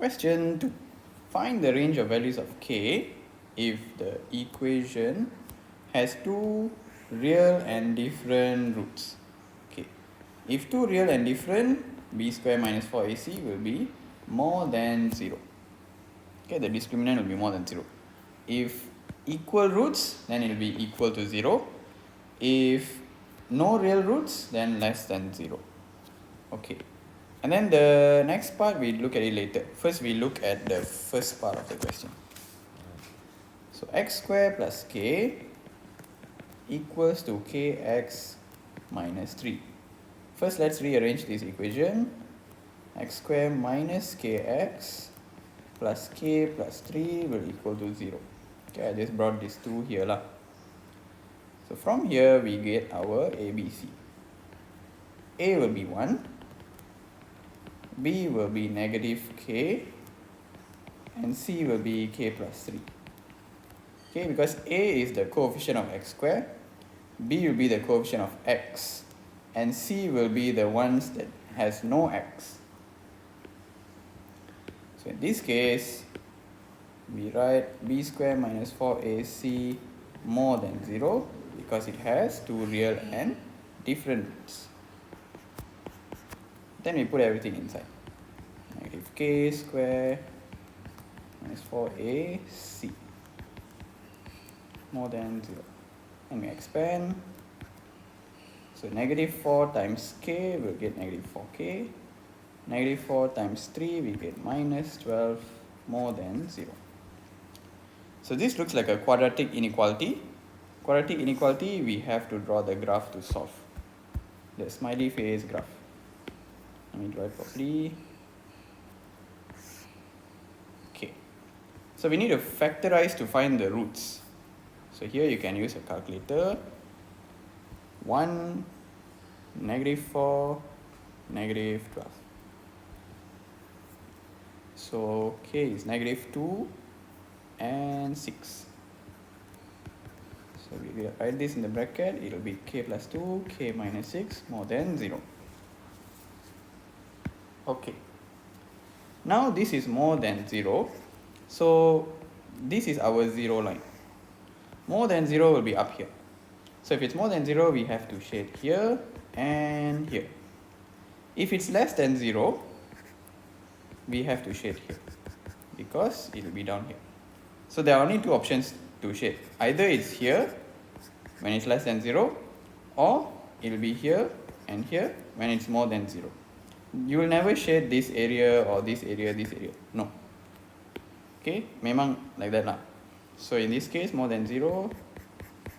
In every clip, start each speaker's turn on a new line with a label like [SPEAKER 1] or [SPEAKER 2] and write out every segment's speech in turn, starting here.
[SPEAKER 1] Question 2. Find the range of values of k if the equation has two real and different roots. Okay. If two real and different, b square minus 4ac will be more than 0. Okay, the discriminant will be more than 0. If equal roots, then it will be equal to 0. If no real roots, then less than 0. Okay. And then the next part, we look at it later. First, we look at the first part of the question. So x squared plus k equals to kx minus 3. First, let's rearrange this equation. X squared minus kx plus k plus 3 will equal to 0. Okay, I just brought these two here lah. So from here, we get our ABC. A will be 1. B will be negative k, and C will be k plus 3. Okay, because A is the coefficient of x squared, B will be the coefficient of x, and C will be the ones that has no x. So in this case, we write b squared minus 4ac more than 0 because it has two real and different roots. Then we put everything inside. Negative k squared minus 4ac more than 0. And we expand. So negative 4 times k will get negative 4k. Negative 4 times 3 we get minus 12 more than 0. So this looks like a quadratic inequality. Quadratic inequality, we have to draw the graph to solve. The smiley face graph. Let me draw it properly. Okay. So we need to factorize to find the roots. So here you can use a calculator. 1, negative 4, negative 12. So k is negative 2 and 6. So we will write this in the bracket. It will be k plus 2, k minus 6 more than 0. Okay. Now this is more than 0. So this is our 0 line. More than 0 will be up here. So if it's more than 0, we have to shade here and here. If it's less than 0, we have to shade here because it will be down here. So there are only two options to shade. Either it's here when it's less than 0, or it will be here and here when it's more than 0. You will never shade this area or this area, this area. No. Okay, memang like that lah. So in this case, more than 0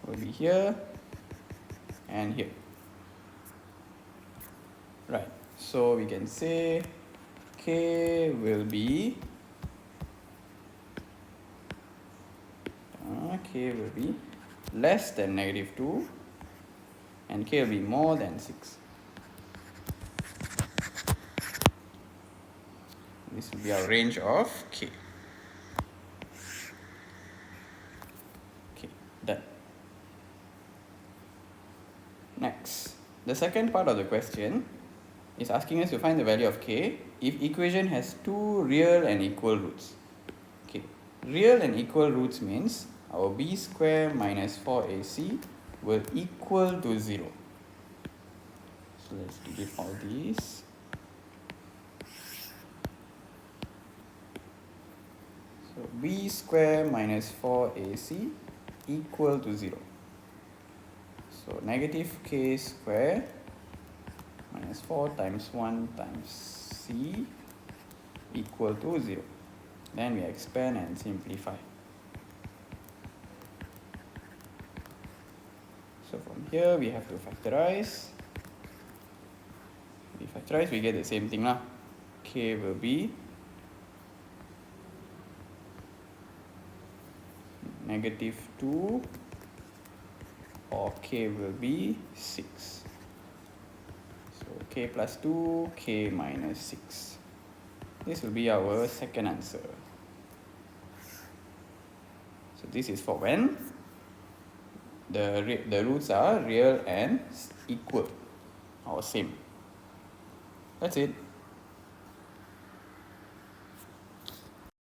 [SPEAKER 1] will be here and here. Right. So we can say k will be less than negative 2 and k will be more than 6. This will be our range of k. Okay, done. Next, the second part of the question is asking us to find the value of k if equation has two real and equal roots. Okay, real and equal roots means our b squared minus 4ac will equal to 0. So let's delete all these. So b squared minus 4ac equal to 0. So negative k squared minus 4 times 1 times c equal to 0. Then we expand and simplify. So from here we have to factorize. We factorize, we get the same thing lah. K will be negative 2 or k will be 6. So k plus 2, k minus 6. This will be our second answer. So this is for when the roots are real and equal or same. That's it.